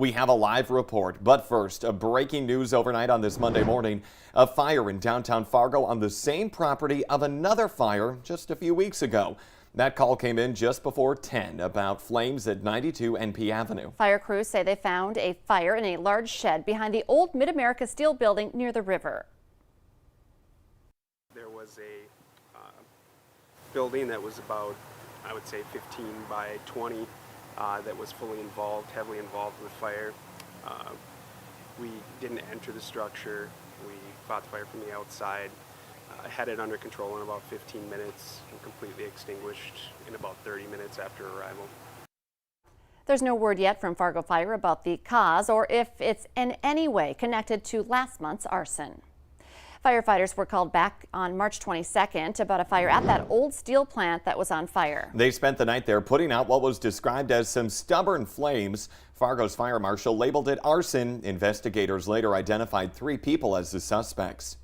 We have a live report, but first, a breaking news overnight on this Monday morning. A fire in downtown Fargo on the same property of another fire just a few weeks ago. That call came in just before 10 about flames at 92 NP Avenue. Fire crews say they found a fire in a large shed behind the old Mid-America Steel building near the river. There was a building that was about, I would say, 15 by 20 that was heavily involved with fire. We didn't enter the structure. We fought the fire from the outside. Had it under control in about 15 minutes and completely extinguished in about 30 minutes after arrival. There's no word yet from Fargo Fire about the cause or if it's in any way connected to last month's arson. Firefighters were called back on March 22nd about a fire at that old steel plant that was on fire. They spent the night there putting out what was described as some stubborn flames. Fargo's fire marshal labeled it arson. Investigators later identified 3 people as the suspects.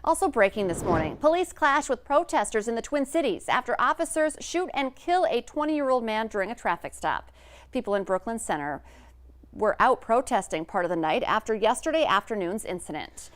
Also breaking this morning, police clash with protesters in the Twin Cities after officers shoot and kill a 20-year-old man during a traffic stop. People in Brooklyn Center were out protesting part of the night after yesterday afternoon's incident.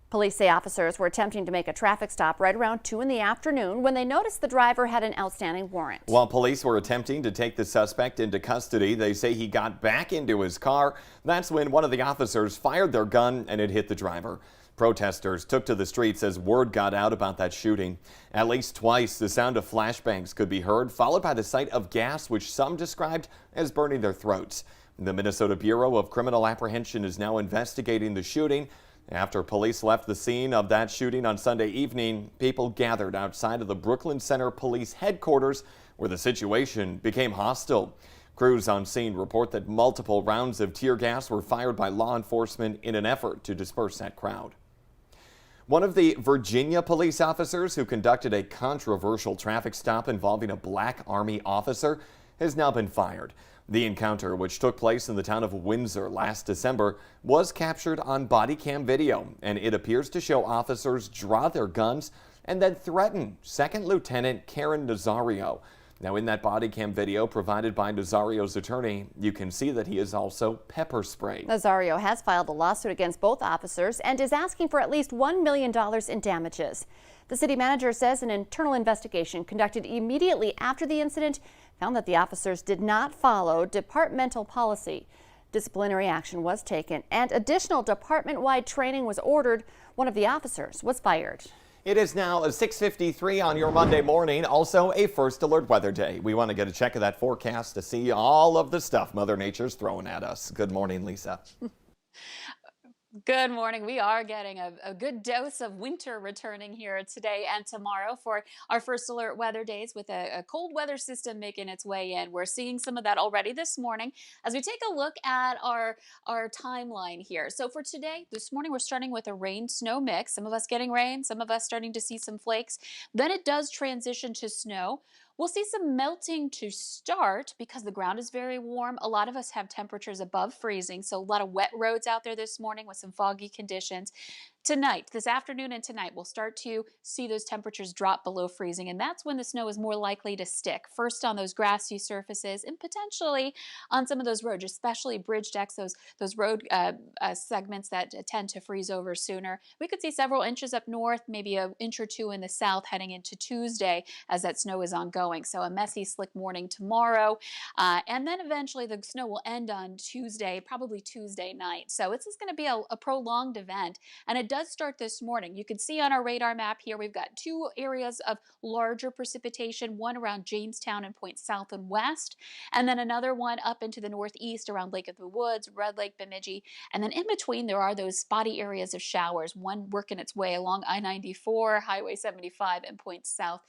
Police say officers were attempting to make a traffic stop right around 2 in the afternoon when they noticed the driver had an outstanding warrant. While police were attempting to take the suspect into custody, they say he got back into his car. That's when one of the officers fired their gun and it hit the driver. Protesters took to the streets as word got out about that shooting. At least twice, the sound of flashbangs could be heard, followed by the sight of gas, which some described as burning their throats. The Minnesota Bureau of Criminal Apprehension is now investigating the shooting. After police left the scene of that shooting on Sunday evening, people gathered outside of the Brooklyn Center Police headquarters where the situation became hostile. Crews on scene report that multiple rounds of tear gas were fired by law enforcement in an effort to disperse that crowd. One of the Virginia police officers who conducted a controversial traffic stop involving a black Army officer has now been fired. The encounter, which took place in the town of Windsor last December, was captured on body cam video, and it appears to show officers draw their guns and then threaten Second Lieutenant Karen Nazario. Now, in that body cam video provided by Nazario's attorney, you can see that he is also pepper sprayed. Nazario has filed a lawsuit against both officers and is asking for at least $1 million in damages. The city manager says an internal investigation conducted immediately after the incident found that the officers did not follow departmental policy. Disciplinary action was taken and additional department-wide training was ordered. One of the officers was fired. It is now 6:53 on your Monday morning, also a first alert weather day. We want to get a check of that forecast to see all of the stuff Mother Nature's throwing at us. Good morning, Lisa. Good morning. We are getting a good dose of winter returning here today and tomorrow for our first alert weather days with a cold weather system making its way in. We're seeing some of that already this morning as we take a look at our timeline here. So for today, this morning, we're starting with a rain-snow mix. Some of us getting rain, some of us starting to see some flakes. Then it does transition to snow. We'll see some melting to start because the ground is very warm. A lot of us have temperatures above freezing, so a lot of wet roads out there this morning with some foggy conditions. Tonight, this afternoon and tonight, we'll start to see those temperatures drop below freezing, and that's when the snow is more likely to stick. First on those grassy surfaces and potentially on some of those roads, especially bridge decks, those road segments that tend to freeze over sooner. We could see several inches up north, maybe an inch or 2 in the south heading into Tuesday as that snow is ongoing. So a messy, slick morning tomorrow, and then eventually the snow will end on Tuesday, probably Tuesday night. So this is going to be a prolonged event, and it does start this morning. You can see on our radar map here, we've got 2 areas of larger precipitation, one around Jamestown and points south and west, and then another one up into the northeast around Lake of the Woods, Red Lake, Bemidji, and then in between there are those spotty areas of showers, one working its way along I-94, Highway 75, and points south.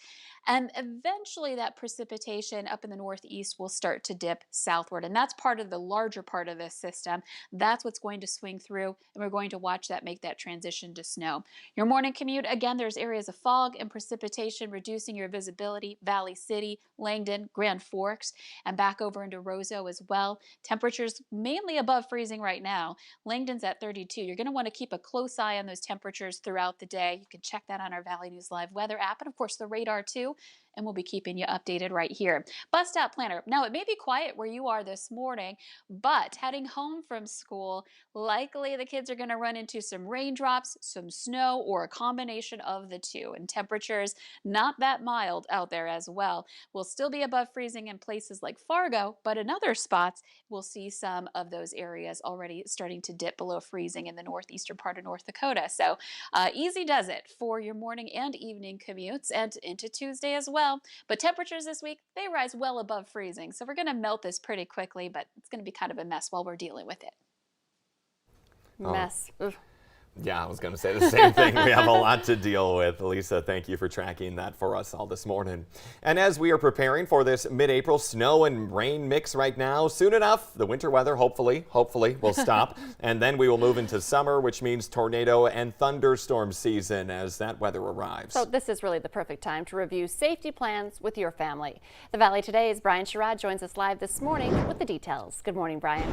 And eventually that precipitation up in the northeast will start to dip southward, and that's part of the larger part of this system. That's what's going to swing through, and we're going to watch that make that transition to snow. Your morning commute, again, there's areas of fog and precipitation reducing your visibility. Valley City, Langdon, Grand Forks, and back over into Roseau as well. Temperatures mainly above freezing right now. Langdon's at 32. You're going to want to keep a close eye on those temperatures throughout the day. You can check that on our Valley News Live weather app, and of course the radar too. and we'll be keeping you updated right here. Bus stop planner. Now, it may be quiet where you are this morning, but heading home from school, likely the kids are going to run into some raindrops, some snow, or a combination of the two. And temperatures not that mild out there as well. We'll still be above freezing in places like Fargo, but in other spots, we'll see some of those areas already starting to dip below freezing in the northeastern part of North Dakota. So easy does it for your morning and evening commutes and into Tuesday as well. But temperatures this week, they rise well above freezing. So we're going to melt this pretty quickly, but it's going to be kind of a mess while we're dealing with it. Mess. Ugh. Yeah, I was going to say the same thing. We have a lot to deal with. Lisa, thank you for tracking that for us all this morning. And as we are preparing for this mid-April snow and rain mix right now, soon enough, the winter weather hopefully will stop. And then we will move into summer, which means tornado and thunderstorm season as that weather arrives. So this is really the perfect time to review safety plans with your family. The Valley Today's Brian Sherrod joins us live this morning with the details. Good morning, Brian.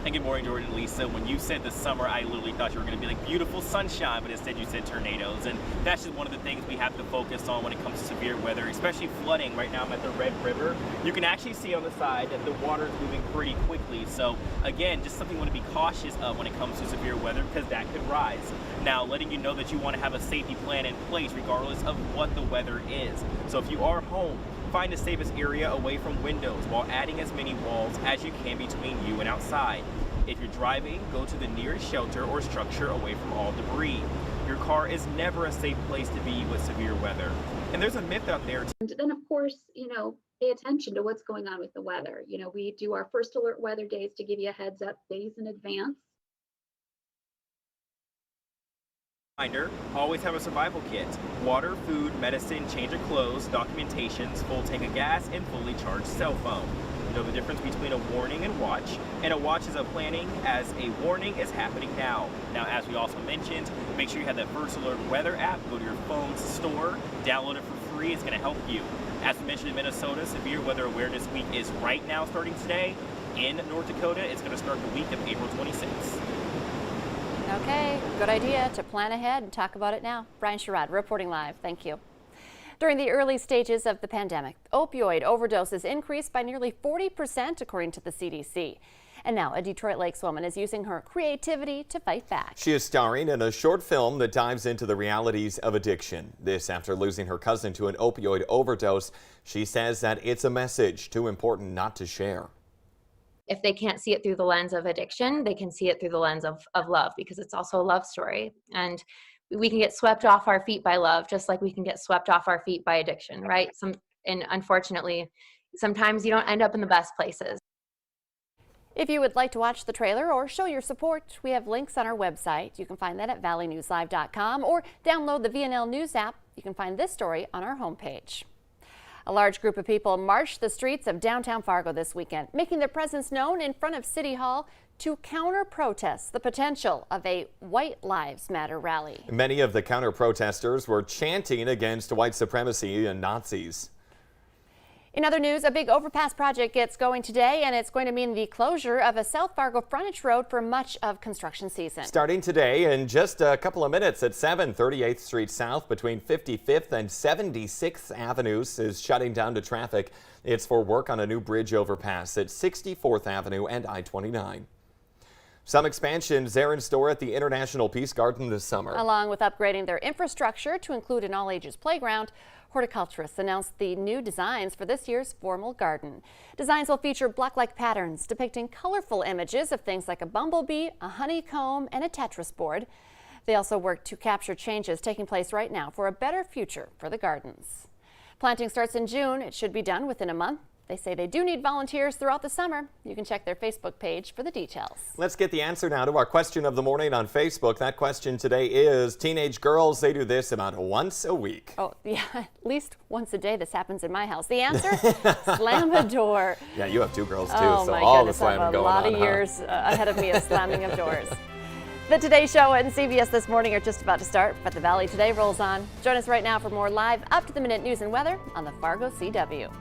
And good morning, Jordan and Lisa. When you said the summer, I literally thought you were going to be like beautiful sunshine, but instead you said tornadoes. And that's just one of the things we have to focus on when it comes to severe weather, especially flooding. Right now I'm at the Red River. You can actually see on the side that the water is moving pretty quickly. So again, just something you want to be cautious of when it comes to severe weather, because that could rise. Now, letting you know that you want to have a safety plan in place regardless of what the weather is. So if you are home, find the safest area away from windows while adding as many walls as you can between you and outside. If you're driving, go to the nearest shelter or structure away from all debris. Your car is never a safe place to be with severe weather. And there's a myth out there. And then, of course, pay attention to what's going on with the weather. We do our first alert weather days to give you a heads up days in advance. Reminder, always have a survival kit. Water, food, medicine, change of clothes, documentations, full tank of gas, and fully charged cell phone. Know the difference between a warning and watch. And a watch is a planning as a warning is happening now. Now, as we also mentioned, make sure you have that First Alert Weather app. Go to your phone's store, download it for free. It's going to help you. As we mentioned in Minnesota, Severe Weather Awareness Week is right now starting today. In North Dakota, it's going to start the week of April 26th. Okay, good idea to plan ahead and talk about it now. Brian Sherrod reporting live. Thank you. During the early stages of the pandemic, opioid overdoses increased by nearly 40% according to the CDC. And now a Detroit Lakes woman is using her creativity to fight back. She is starring in a short film that dives into the realities of addiction. This after losing her cousin to an opioid overdose. She says that it's a message too important not to share. If they can't see it through the lens of addiction, they can see it through the lens of love, because it's also a love story. And we can get swept off our feet by love, just like we can get swept off our feet by addiction, right? And unfortunately, sometimes you don't end up in the best places. If you would like to watch the trailer or show your support, we have links on our website. You can find that at valleynewslive.com or download the VNL News app. You can find this story on our homepage. A large group of people marched the streets of downtown Fargo this weekend, making their presence known in front of City Hall to counter-protest the potential of a White Lives Matter rally. Many of the counter-protesters were chanting against white supremacy and Nazis. In other news, a big overpass project gets going today, and it's going to mean the closure of a South Fargo frontage road for much of construction season. Starting today in just a couple of minutes at 7 38th Street South between 55th and 76th Avenues is shutting down to traffic. It's for work on a new bridge overpass at 64th Avenue and I-29. Some expansions are in store at the International Peace Garden this summer. Along with upgrading their infrastructure to include an all-ages playground, horticulturists announced the new designs for this year's formal garden. Designs will feature block-like patterns depicting colorful images of things like a bumblebee, a honeycomb, and a Tetris board. They also work to capture changes taking place right now for a better future for the gardens. Planting starts in June. It should be done within a month. They say they do need volunteers throughout the summer. You can check their Facebook page for the details. Let's get the answer now to our question of the morning on Facebook. That question today is, teenage girls, they do this about once a week. Oh, yeah, at least once a day this happens in my house. The answer? Slam a door. Yeah, you have two girls too, Oh, so my all goodness, the slamming I have a going lot on, of years ahead of me of slamming of doors. The Today Show and CBS This Morning are just about to start, but the Valley Today rolls on. Join us right now for more live, up-to-the-minute news and weather on the Fargo CW.